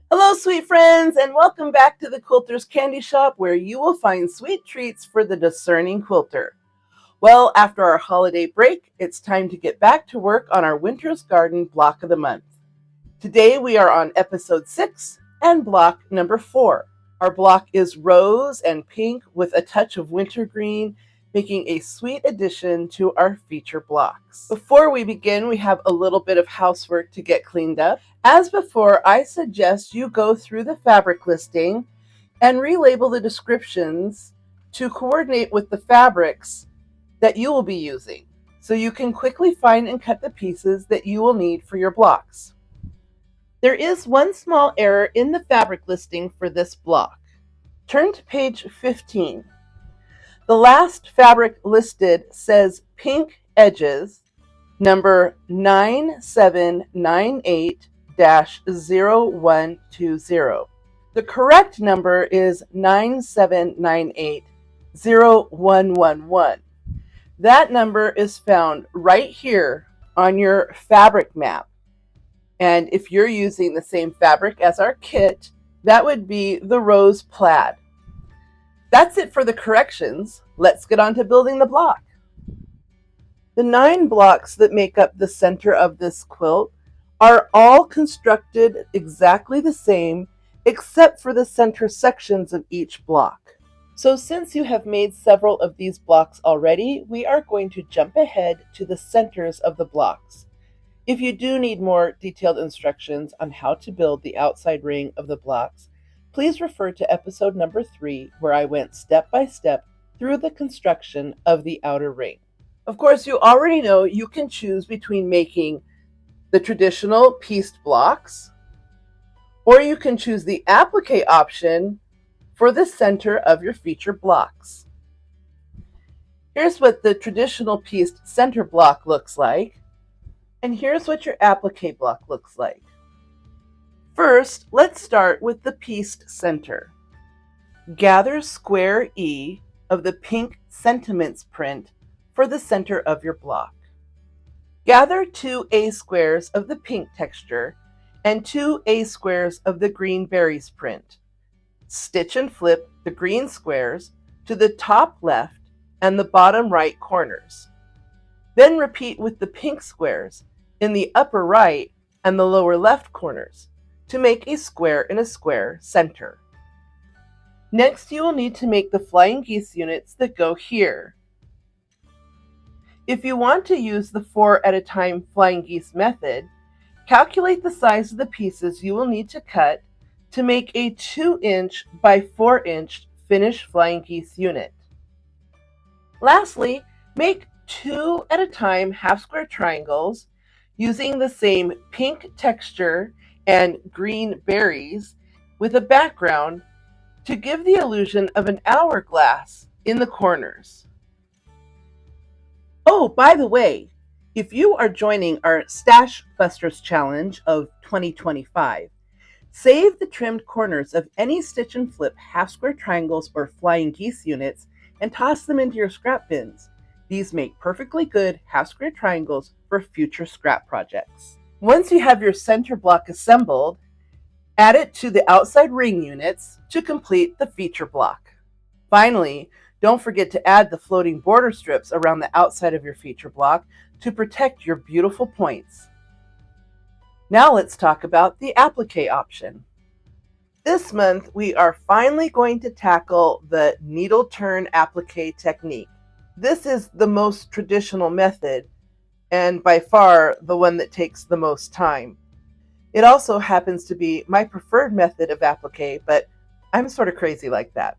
Hello, sweet friends, and welcome back to the Quilter's Candy Shop, where you will find sweet treats for the discerning quilter. Well, after our holiday break, it's time to get back to work on our Winter's Garden block of the month. Today we are on episode 6 and block number 4. Our block is rose and pink with a touch of wintergreen, making a sweet addition to our feature blocks. Before we begin, we have a little bit of housework to get cleaned up. As before, I suggest you go through the fabric listing and relabel the descriptions to coordinate with the fabrics that you will be using, so you can quickly find and cut the pieces that you will need for your blocks. There is one small error in the fabric listing for this block. Turn to page 15. The last fabric listed says pink edges, number 9798-0120. The correct number is 9798-0111. That number is found right here on your fabric map. And if you're using the same fabric as our kit, that would be the rose plaid. That's it for the corrections. Let's get on to building the block. The 9 blocks that make up the center of this quilt are all constructed exactly the same, except for the center sections of each block. So since you have made several of these blocks already, we are going to jump ahead to the centers of the blocks. If you do need more detailed instructions on how to build the outside ring of the blocks, please refer to episode number 3, where I went step by step through the construction of the outer ring. Of course, you already know you can choose between making the traditional pieced blocks, or you can choose the applique option for the center of your feature blocks. Here's what the traditional pieced center block looks like, and here's what your applique block looks like. First, let's start with the pieced center. Gather square E of the pink sentiments print for the center of your block. Gather 2 A squares of the pink texture and 2 A squares of the green berries print. Stitch and flip the green squares to the top left and the bottom right corners. Then repeat with the pink squares in the upper right and the lower left corners to make a square in a square center. Next, you will need to make the flying geese units that go here. If you want to use the 4 at a time flying geese method, calculate the size of the pieces you will need to cut to make a 2-inch by 4-inch finished flying geese unit. Lastly, make 2 at a time half square triangles using the same pink texture and green berries with a background to give the illusion of an hourglass in the corners. Oh, by the way, if you are joining our Stash Busters Challenge of 2025, save the trimmed corners of any stitch and flip half square triangles or flying geese units and toss them into your scrap bins. These make perfectly good half square triangles for future scrap projects. Once you have your center block assembled, add it to the outside ring units to complete the feature block. Finally, don't forget to add the floating border strips around the outside of your feature block to protect your beautiful points. Now let's talk about the applique option. This month, we are finally going to tackle the needle turn applique technique. This is the most traditional method, and by far the one that takes the most time. It also happens to be my preferred method of applique, but I'm sort of crazy like that.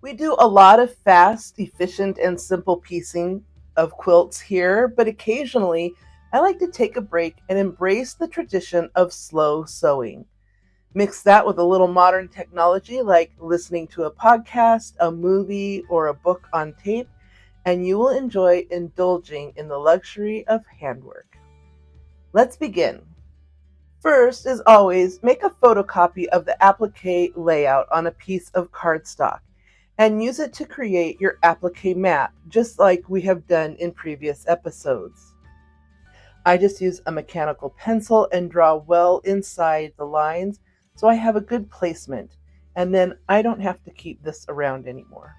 We do a lot of fast, efficient, and simple piecing of quilts here, but occasionally I like to take a break and embrace the tradition of slow sewing. Mix that with a little modern technology like listening to a podcast, a movie, or a book on tape, and you will enjoy indulging in the luxury of handwork. Let's begin. First, as always, make a photocopy of the applique layout on a piece of cardstock and use it to create your applique map, just like we have done in previous episodes. I just use a mechanical pencil and draw well inside the lines so I have a good placement, and then I don't have to keep this around anymore.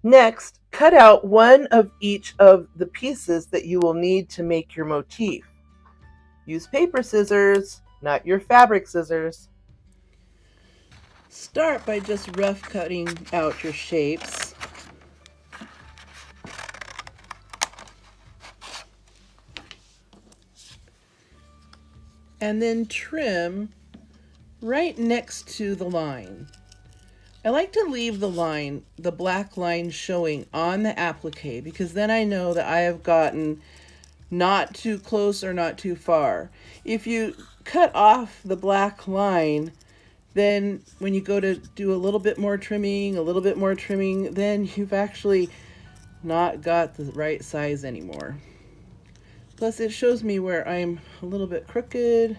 Next, cut out one of each of the pieces that you will need to make your motif. Use paper scissors, not your fabric scissors. Start by just rough cutting out your shapes. And then trim right next to the line. I like to leave the line, the black line, showing on the applique, because then I know that I have gotten not too close or not too far. If you cut off the black line, then when you go to do a little bit more trimming, then you've actually not got the right size anymore. Plus it shows me where I'm a little bit crooked,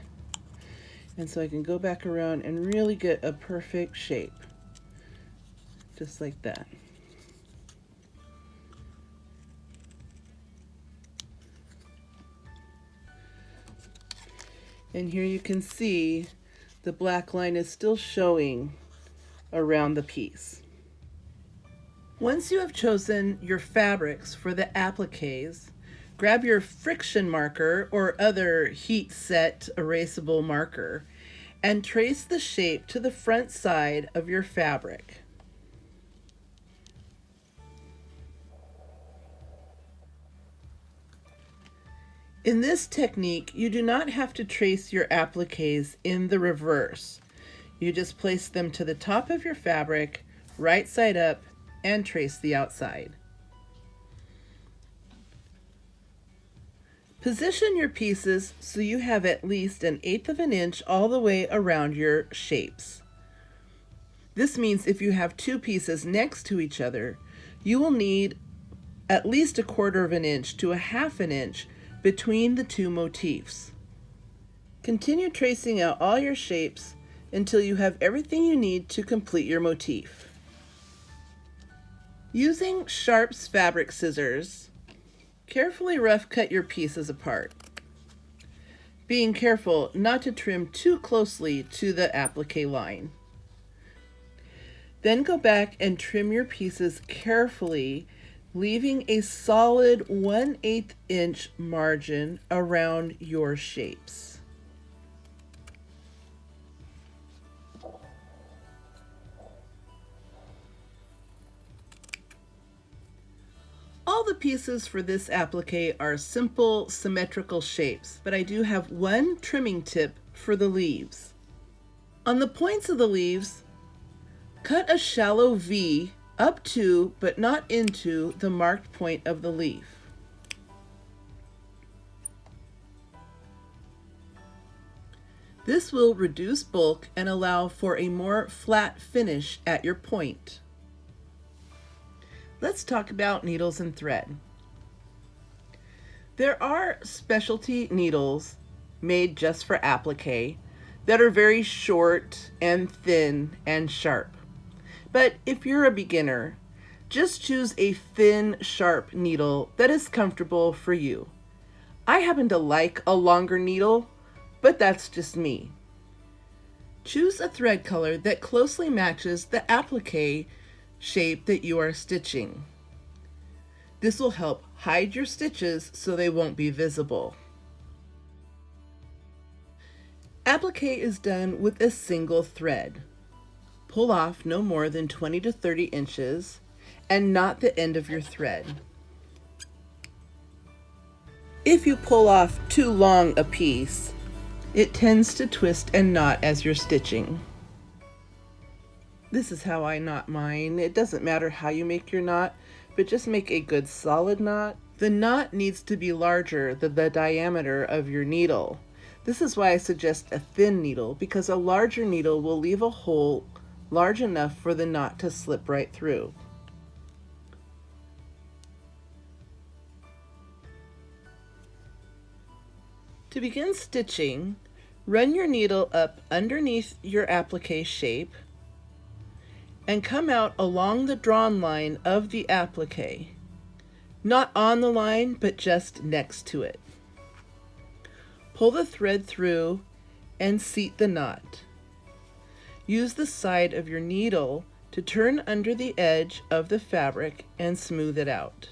and so I can go back around and really get a perfect shape. Just like that. And here you can see the black line is still showing around the piece. Once you have chosen your fabrics for the appliques, grab your friction marker or other heat set erasable marker and trace the shape to the front side of your fabric. In this technique, you do not have to trace your appliques in the reverse. You just place them to the top of your fabric, right side up, and trace the outside. Position your pieces so you have at least 1/8 of an inch all the way around your shapes. This means if you have two pieces next to each other, you will need at least 1/4 of an inch to 1/2 an inch between the two motifs. Continue tracing out all your shapes until you have everything you need to complete your motif. Using Sharp's fabric scissors, carefully rough cut your pieces apart, being careful not to trim too closely to the applique line. Then go back and trim your pieces carefully, leaving a solid 1/8 inch margin around your shapes. All the pieces for this applique are simple symmetrical shapes, but I do have one trimming tip for the leaves. On the points of the leaves, cut a shallow V up to, but not into, the marked point of the leaf. This will reduce bulk and allow for a more flat finish at your point. Let's talk about needles and thread. There are specialty needles made just for applique that are very short and thin and sharp. But if you're a beginner, just choose a thin, sharp needle that is comfortable for you. I happen to like a longer needle, but that's just me. Choose a thread color that closely matches the applique shape that you are stitching. This will help hide your stitches so they won't be visible. Applique is done with a single thread. Pull off no more than 20 to 30 inches and not the end of your thread. If you pull off too long a piece, it tends to twist and knot as you're stitching. This is how I knot mine. It doesn't matter how you make your knot, but just make a good solid knot. The knot needs to be larger than the diameter of your needle. This is why I suggest a thin needle, because a larger needle will leave a hole large enough for the knot to slip right through. To begin stitching, run your needle up underneath your applique shape and come out along the drawn line of the applique. Not on the line, but just next to it. Pull the thread through and seat the knot. Use the side of your needle to turn under the edge of the fabric and smooth it out.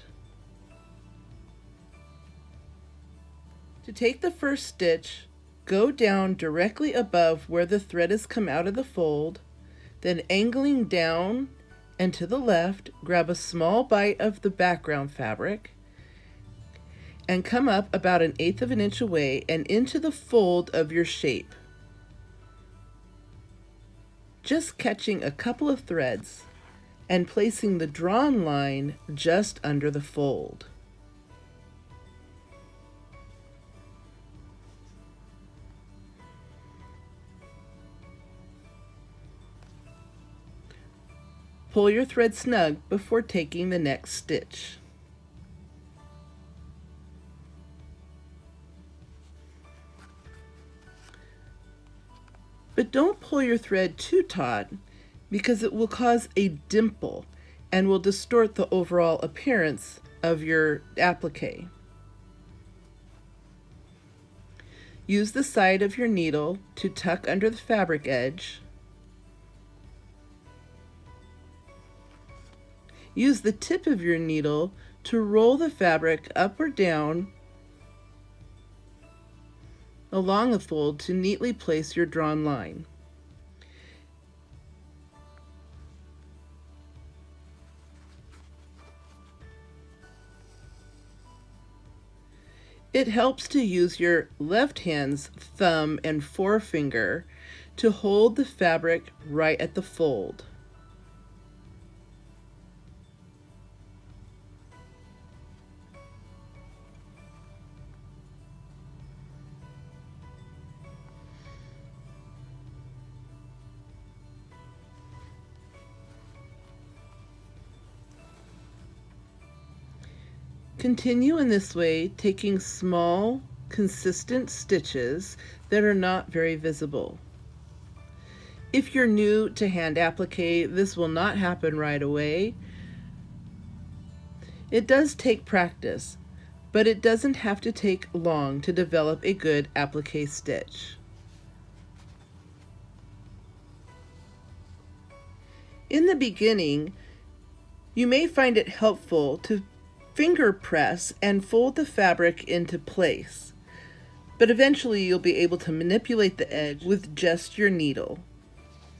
To take the first stitch, go down directly above where the thread has come out of the fold, then angling down and to the left, grab a small bite of the background fabric and come up about 1/8 of an inch away and into the fold of your shape, just catching a couple of threads and placing the drawn line just under the fold. Pull your thread snug before taking the next stitch. But don't pull your thread too taut because it will cause a dimple and will distort the overall appearance of your applique. Use the side of your needle to tuck under the fabric edge. Use the tip of your needle to roll the fabric up or down along the fold to neatly place your drawn line. It helps to use your left hand's thumb and forefinger to hold the fabric right at the fold. Continue in this way, taking small, consistent stitches that are not very visible. If you're new to hand applique, this will not happen right away. It does take practice, but it doesn't have to take long to develop a good applique stitch. In the beginning, you may find it helpful to finger press and fold the fabric into place, but eventually you'll be able to manipulate the edge with just your needle,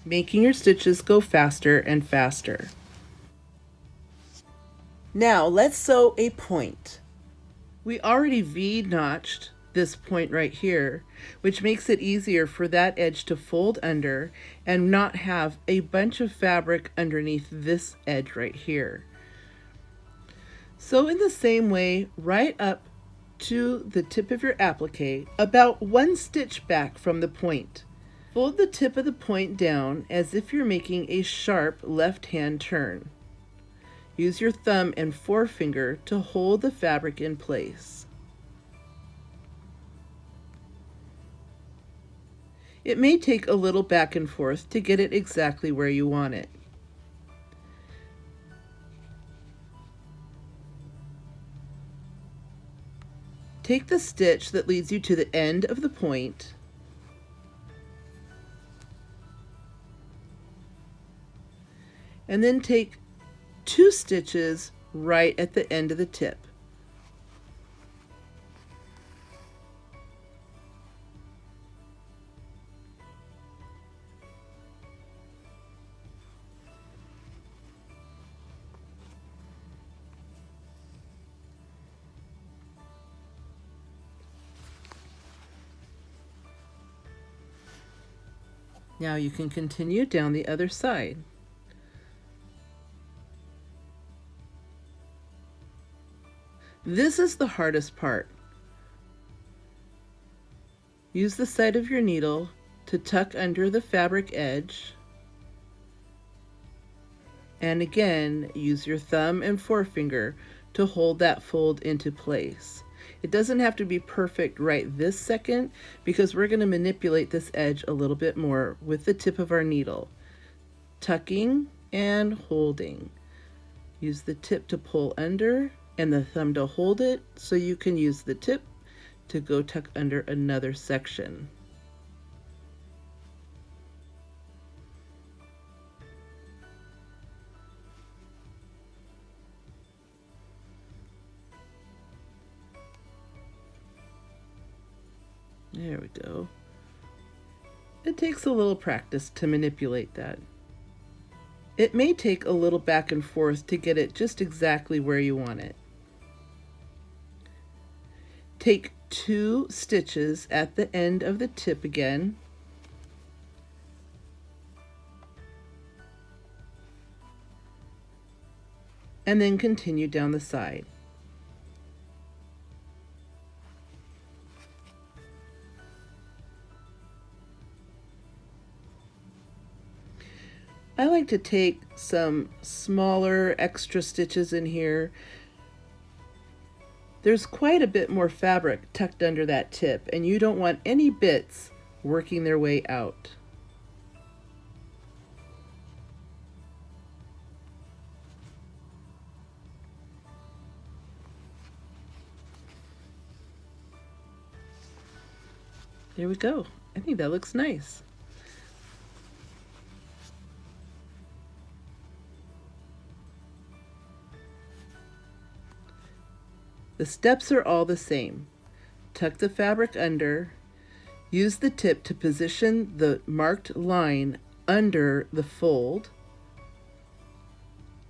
making your stitches go faster and faster. Now let's sew a point. We already V-notched this point right here, which makes it easier for that edge to fold under and not have a bunch of fabric underneath this edge right here. Sew in the same way right up to the tip of your applique, about 1 stitch back from the point. Fold the tip of the point down as if you're making a sharp left-hand turn. Use your thumb and forefinger to hold the fabric in place. It may take a little back and forth to get it exactly where you want it. Take the stitch that leads you to the end of the point and then take 2 stitches right at the end of the tip. Now you can continue down the other side. This is the hardest part. Use the side of your needle to tuck under the fabric edge, and again use your thumb and forefinger to hold that fold into place. It doesn't have to be perfect right this second because we're going to manipulate this edge a little bit more with the tip of our needle. Tucking and holding. Use the tip to pull under and the thumb to hold it, so you can use the tip to go tuck under another section. There we go. It takes a little practice to manipulate that. It may take a little back and forth to get it just exactly where you want it. Take 2 stitches at the end of the tip again. And then continue down the side. I like to take some smaller extra stitches in here. There's quite a bit more fabric tucked under that tip, and you don't want any bits working their way out. There we go. I think that looks nice. The steps are all the same. Tuck the fabric under, use the tip to position the marked line under the fold,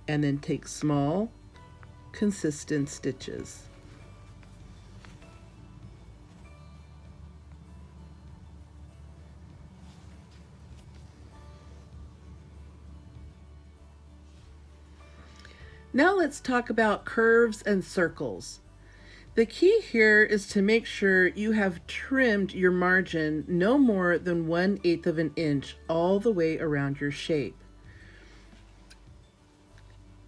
and then take small, consistent stitches. Now let's talk about curves and circles. The key here is to make sure you have trimmed your margin no more than 1/8 of an inch all the way around your shape.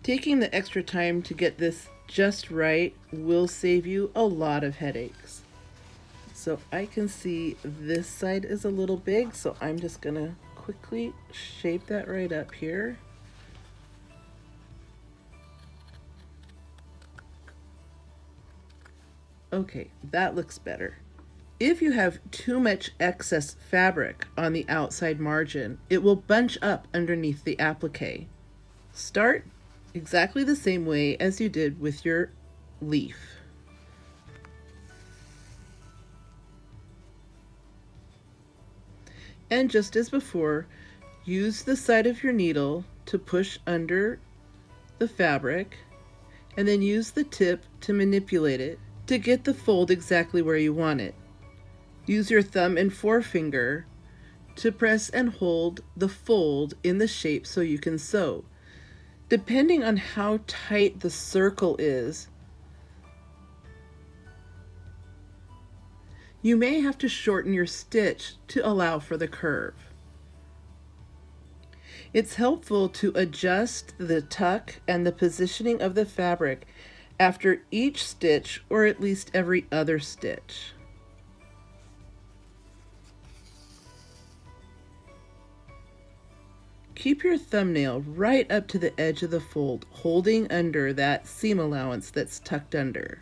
Taking the extra time to get this just right will save you a lot of headaches. So I can see this side is a little big, so I'm just gonna quickly shape that right up here. Okay, that looks better. If you have too much excess fabric on the outside margin, it will bunch up underneath the applique. Start exactly the same way as you did with your leaf. And just as before, use the side of your needle to push under the fabric, and then use the tip to manipulate it to get the fold exactly where you want it. Use your thumb and forefinger to press and hold the fold in the shape so you can sew. Depending on how tight the circle is, you may have to shorten your stitch to allow for the curve. It's helpful to adjust the tuck and the positioning of the fabric after each stitch, or at least every other stitch. Keep your thumbnail right up to the edge of the fold, holding under that seam allowance that's tucked under.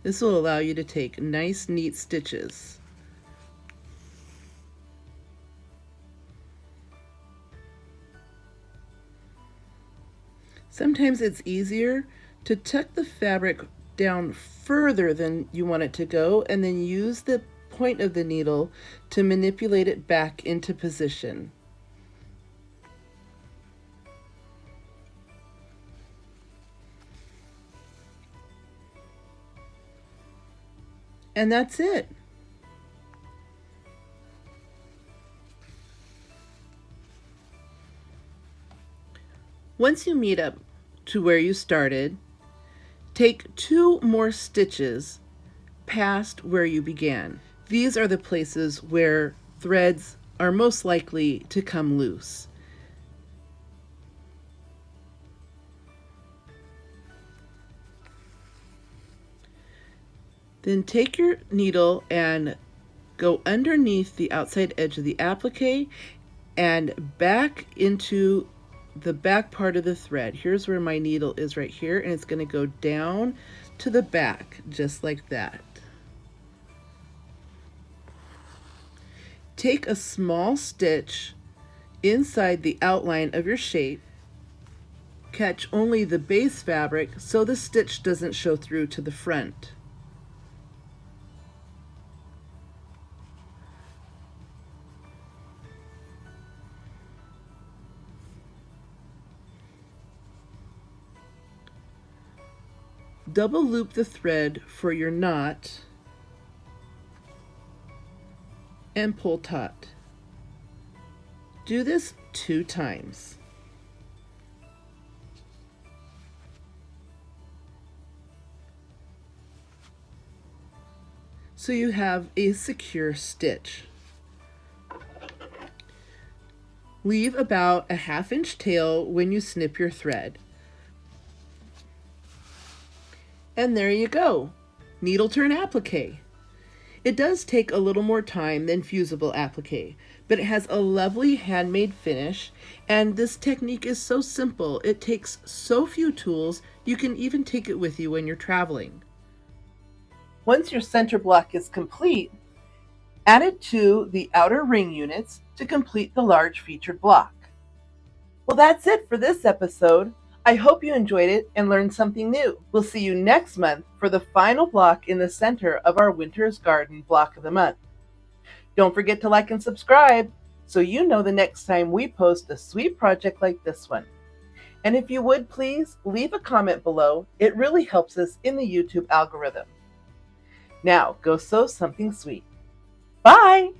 This will allow you to take nice, neat stitches. Sometimes it's easier to tuck the fabric down further than you want it to go, and then use the point of the needle to manipulate it back into position. And that's it. Once you meet up to where you started, take 2 more stitches past where you began. These are the places where threads are most likely to come loose. Then take your needle and go underneath the outside edge of the applique and back into the back part of the thread. Here's where my needle is right here, and it's going to go down to the back, just like that. Take a small stitch inside the outline of your shape. Catch only the base fabric so the stitch doesn't show through to the front. Double loop the thread for your knot and pull taut. Do this 2 times. So you have a secure stitch. Leave about a 1/2 inch tail when you snip your thread. And there you go, needle turn applique. It does take a little more time than fusible applique, but it has a lovely handmade finish, and this technique is so simple, it takes so few tools, you can even take it with you when you're traveling. Once your center block is complete, add it to the outer ring units to complete the large featured block. Well, that's it for this episode. I hope you enjoyed it and learned something new. We'll see you next month for the final block in the center of our Winter's Garden block of the month. Don't forget to like and subscribe so you know the next time we post a sweet project like this one. And if you would please leave a comment below, it really helps us in the YouTube algorithm. Now go sew something sweet. Bye!